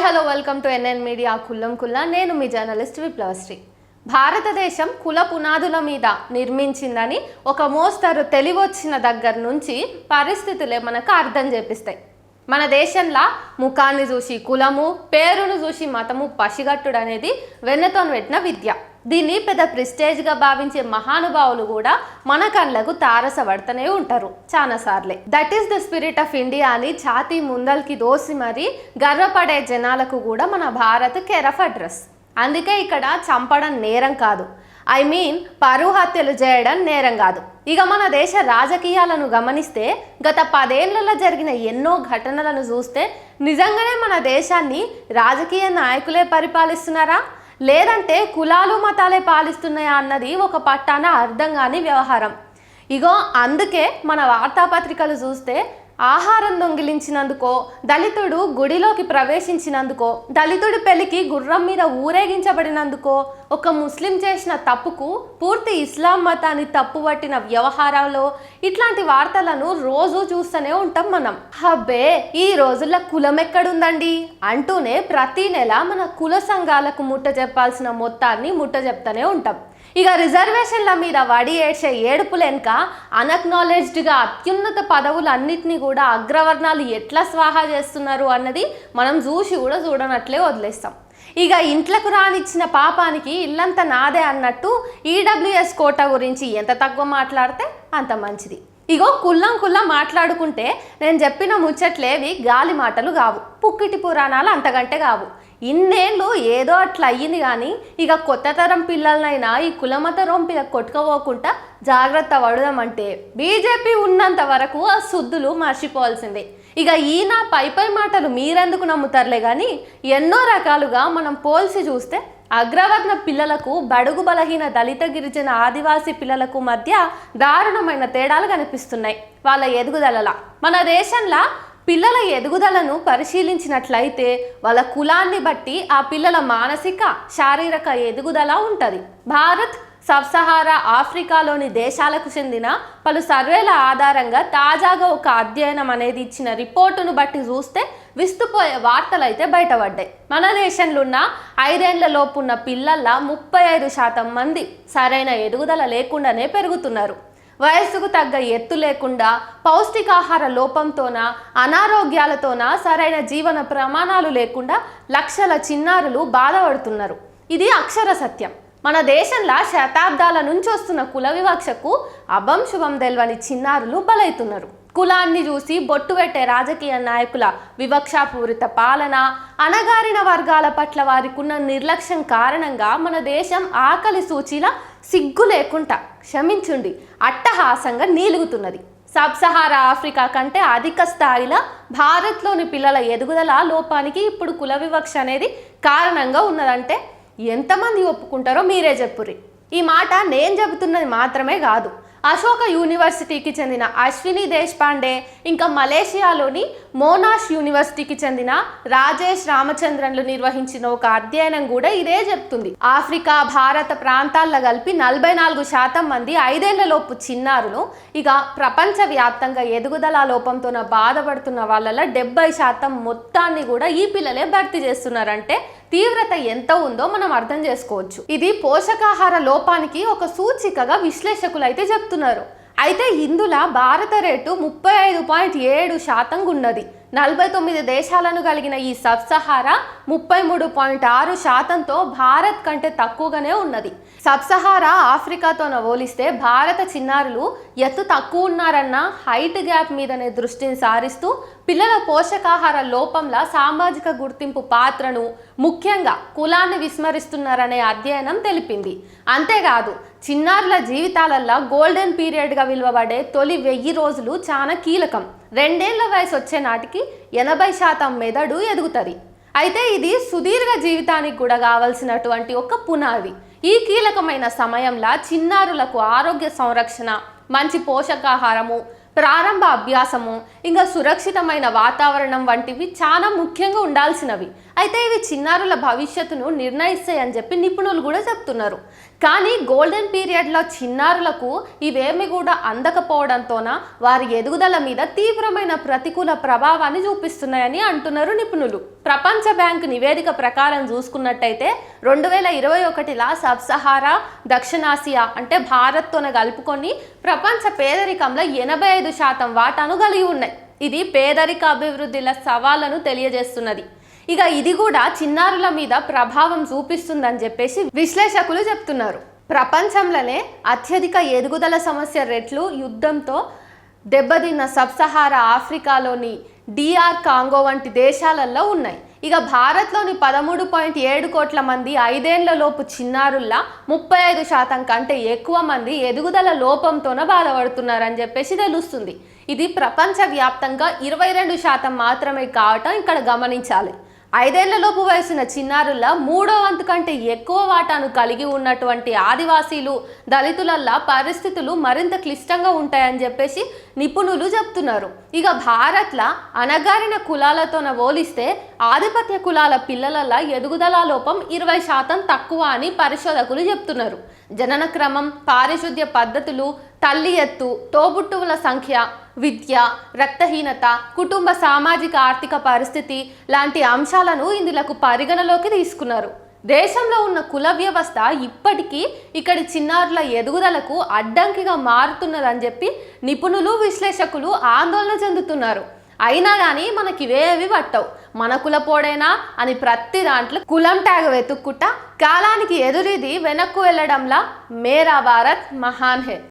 Hello welcome to NN media కుల్లం కుల్లా. నేను మీ జర్నలిస్ట్ విప్లవశ్రీ. భారతదేశం కుల పునాదుల మీద నిర్మించిందని ఒక మోస్తరు తెలివొచ్చిన దగ్గర నుంచి పరిస్థితులే మనకు అర్థం చేపిస్తాయి. మన దేశంలో ముఖాన్ని చూసి కులము, పేరును చూసి మతము పసిగట్టుడు అనేది వెన్నతోని పెట్టిన విద్య. దీన్ని పెద్ద ప్రెస్టేజ్గా భావించే మహానుభావులు కూడా మన కళ్ళకు తారసపడుతూనే ఉంటారు చాలాసార్లే. That is the spirit of India అని ఛాతీ ముందల్కి దోసి మరి గర్వపడే జనాలకు కూడా మన భారత్ కేర్ ఆఫ్ అడ్రస్. అందుకే ఇక్కడ చంపడం నేరం కాదు, ఐ మీన్ పరువు హత్యలు చేయడం నేరం కాదు. ఇక మన దేశ రాజకీయాలను గమనిస్తే గత 10 ఏళ్లలో జరిగిన ఎన్నో ఘటనలను చూస్తే నిజంగానే మన దేశాన్ని రాజకీయ నాయకులే పరిపాలిస్తున్నారా, లేదంటే కులాలు మతాలే పాలిస్తున్నాయా అన్నది ఒక పట్టాన అర్థం కాని వ్యవహారం. ఇగో అందుకే మన వార్తాపత్రికలు చూస్తే ఆహారం దొంగిలించినందుకో, దళితుడు గుడిలోకి ప్రవేశించినందుకో, దళితుడి పెళ్లికి గుర్రం మీద ఊరేగించబడినందుకో, ఒక ముస్లిం చేసిన తప్పుకు పూర్తి ఇస్లాం మతాన్ని తప్పుపట్టిన వ్యవహారాల్లో ఇట్లాంటి వార్తలను రోజు చూస్తూనే ఉంటాం మనం. హబ్బే ఈ రోజుల్లో కులం ఎక్కడుందండి అంటూనే ప్రతి నెల మన కుల సంఘాలకు ముట్ట చెప్పాల్సిన మొత్తాన్ని ముట్ట చెప్తూనే ఉంటాం. ఇక రిజర్వేషన్ల మీద వడి ఏడ్చే ఏడుపులెనక అన్అక్నాలెడ్జ్డ్గా అత్యున్నత పదవులు అన్నిటినీ కూడా అగ్రవర్ణాలు ఎట్లా స్వాహా చేస్తున్నారు అన్నది మనం చూసి కూడా చూడనట్లే వదిలేస్తాం. ఇక ఇంట్లకు రానిచ్చిన పాపానికి ఇల్లంతా నాదే అన్నట్టు ఈడబ్ల్యూఎస్ కోట గురించి ఎంత తక్కువ మాట్లాడితే అంత మంచిది. ఇగో కుల్లం మాట్లాడుకుంటే నేను చెప్పిన ముచ్చట్లేవి గాలి మాటలు కావు, పుక్కిటి పురాణాలు అంతకంటే కావు. ఇన్నేళ్ళు ఏదో అట్లా అయ్యింది కానీ ఇక కొత్త తరం పిల్లలనైనా ఈ కులమత రొంపిగా కొట్టుకోపోకుండా జాగ్రత్త పడదామంటే బీజేపీ ఉన్నంత వరకు ఆ శుద్ధులు మర్చిపోవాల్సిందే. ఇక ఈయన పై మాటలు మీరెందుకు నమ్ముతారులే కానీ ఎన్నో రకాలుగా మనం పోల్చి చూస్తే అగ్రవర్ణ పిల్లలకు, బడుగు బలహీన దళిత గిరిజన ఆదివాసీ పిల్లలకు మధ్య దారుణమైన తేడాలు కనిపిస్తున్నాయి వాళ్ళ ఎదుగుదలలా. మన దేశంలో పిల్లల ఎదుగుదలను పరిశీలించినట్లయితే వాళ్ళ కులాన్ని బట్టి ఆ పిల్లల మానసిక, శారీరక ఎదుగుదల ఉంటుంది. భారత్, సబ్సహారా ఆఫ్రికాలోని దేశాలకు చెందిన పలు సర్వేల ఆధారంగా తాజాగా ఒక అధ్యయనం అనేది ఇచ్చిన రిపోర్టును బట్టి చూస్తే విస్తుపోయే వార్తలు అయితే బయటపడ్డాయి. మన దేశంలో ఉన్న 5 ఏళ్ల లోపున్న పిల్లల్లో 35% మంది సరైన ఎదుగుదల లేకుండానే పెరుగుతున్నారు. వయస్సుకు తగ్గ ఎత్తు లేకుండా, పౌష్టికాహార లోపంతోన, అనారోగ్యాలతోన, సరైన జీవన ప్రమాణాలు లేకుండా లక్షల చిన్నారులు బాధపడుతున్నారు. ఇది అక్షర సత్యం. మన దేశంలో శతాబ్దాల నుంచి వస్తున్న కుల వివక్షకు అభం శుభం తెల్వని చిన్నారులు బలవుతున్నారు. కులాన్ని చూసి బొట్టు పెట్టే రాజకీయ నాయకుల వివక్షాపూరిత పాలన, అణగారిన వర్గాల పట్ల వారికున్న నిర్లక్ష్యం కారణంగా మన దేశం ఆకలి సూచీల సిగ్గు లేకుండా, క్షమించుండి, అట్టహాసంగా నీలుగుతున్నది. సబ్సహారా ఆఫ్రికా కంటే అధిక స్థాయిలో భారత్లోని పిల్లల ఎదుగుదల లోపానికి ఇప్పుడు కుల వివక్ష అనేది కారణంగా ఉన్నదంటే ఎంతమంది ఒప్పుకుంటారో మీరే చెప్పుర్రి. ఈ మాట నేను చెబుతున్నది మాత్రమే కాదు, అశోక యూనివర్సిటీకి చెందిన అశ్విని దేశపాండే, ఇంకా మలేషియాలోని మోనాష్ యూనివర్సిటీకి చెందిన రాజేష్ రామచంద్రన్లు నిర్వహించిన ఒక అధ్యయనం కూడా ఇదే చెప్తుంది. ఆఫ్రికా, భారత ప్రాంతాల్లో కలిపి 44% మంది 5 ఏళ్లలోపు చిన్నారులు ఇక ప్రపంచవ్యాప్తంగా ఎదుగుదల లోపంతో బాధపడుతున్న వాళ్ళలో 70% మొత్తాన్ని కూడా ఈ పిల్లలే భర్తీ చేస్తున్నారంటే తీవ్రత ఎంత ఉందో మనం అర్థం చేసుకోవచ్చు. ఇది పోషకాహార లోపానికి ఒక సూచికగా విశ్లేషకులు అయితే చెప్తున్నారు. అయితే ఇందులో భారత రేటు 35.7% ఉన్నది. 49 దేశాలను కలిగిన ఈ సబ్సహారా 33.6%తో భారత్ కంటే తక్కువగానే ఉన్నది. సబ్సహారా ఆఫ్రికాతోన పోలిస్తే భారత చిన్నారులు ఎత్తు తక్కువ ఉన్నారన్న హైట్ గ్యాప్ మీదనే దృష్టిని సారిస్తూ పిల్లల పోషకాహార లోపంలో సామాజిక గుర్తింపు పాత్రను, ముఖ్యంగా కులాన్ని విస్మరిస్తున్నారనే అధ్యయనం తెలిపింది. అంతేకాదు చిన్నారుల జీవితాలల్లో గోల్డెన్ పీరియడ్గా విలువబడే తొలి 1000 రోజులు చాలా కీలకం. 2 ఏళ్ల వయసు వచ్చే నాటికి 80% మెదడు ఎదుగుతుంది. అయితే ఇది సుదీర్ఘ జీవితానికి కూడా కావాల్సినటువంటి ఒక పునాది. ఈ కీలకమైన సమయంలో చిన్నారులకు ఆరోగ్య సంరక్షణ, మంచి పోషకాహారము, ప్రారంభ అభ్యాసము, ఇంకా సురక్షితమైన వాతావరణం వంటివి చాలా ముఖ్యంగా ఉండాల్సినవి. అయితే ఇవి చిన్నారుల భవిష్యత్తును నిర్ణయిస్తాయని చెప్పి నిపుణులు కూడా చెప్తున్నారు. కానీ గోల్డెన్ పీరియడ్లో చిన్నారులకు ఇవేమి కూడా అందకపోవడంతోన వారి ఎదుగుదల మీద తీవ్రమైన ప్రతికూల ప్రభావాన్ని చూపిస్తున్నాయని అంటున్నారు నిపుణులు. ప్రపంచ బ్యాంక్ నివేదిక ప్రకారం చూసుకున్నట్టయితే 2021లా సబ్ సహారా దక్షిణాసియా అంటే భారత్తోన కలుపుకొని ప్రపంచ పేదరికంలో 85% వాటాను కలిగి ఉన్నాయి. ఇది పేదరిక అభివృద్ధిల సవాళ్లను తెలియజేస్తున్నది. ఇక ఇది కూడా చిన్నారుల మీద ప్రభావం చూపిస్తుందని చెప్పేసి విశ్లేషకులు చెప్తున్నారు. ప్రపంచంలోనే అత్యధిక ఎదుగుదల సమస్య రెట్లు యుద్ధంతో దెబ్బతిన్న సబ్ సహారా ఆఫ్రికాలోని DR కాంగో వంటి దేశాలలో ఉన్నాయి. ఇక భారత్లోని 13.7 కోట్ల మంది 5 ఏళ్ల లోపు చిన్నారుల్లా 35% కంటే ఎక్కువ మంది ఎదుగుదల లోపంతోనే బాధపడుతున్నారని చెప్పేసి తెలుస్తుంది. ఇది ప్రపంచవ్యాప్తంగా 22% మాత్రమే కావటం ఇక్కడ గమనించాలి. 5 ఏళ్ల లోపు వయసున్న చిన్నారుల 3వ వంతు కంటే ఎక్కువ వాటాను కలిగి ఉన్నటువంటి ఆదివాసీలు, దళితులల్లా పరిస్థితులు మరింత క్లిష్టంగా ఉంటాయని చెప్పేసి నిపుణులు చెప్తున్నారు. ఇక భారత్లో అణగారిన కులాలతోన పోలిస్తే ఆధిపత్య కులాల పిల్లలల్లా ఎదుగుదల లోపం 20% తక్కువ అని పరిశోధకులు చెప్తున్నారు. జనన క్రమం, పారిశుద్ధ్య పద్ధతులు, తల్లి ఎత్తు, తోబుట్టువుల సంఖ్య, విద్య, రక్తహీనత, కుటుంబ సామాజిక ఆర్థిక పరిస్థితి లాంటి అంశాలను ఇందులకు పరిగణలోకి తీసుకున్నారు. దేశంలో ఉన్న కుల వ్యవస్థ ఇప్పటికీ ఇక్కడి చిన్నారుల ఎదుగుదలకు అడ్డంకిగా మారుతున్నదని చెప్పి నిపుణులు, విశ్లేషకులు ఆందోళన చెందుతున్నారు. అయినా కానీ మనకి ఇవేవి పట్టవు, మన కులపోడేనా అని ప్రతి దాంట్లో కులం ట్యాగ్ వెతుక్కుంటా కాలానికి ఎదురీది వెనక్కు వెళ్ళడంలా మేరా భారత్ మహాన్ హే.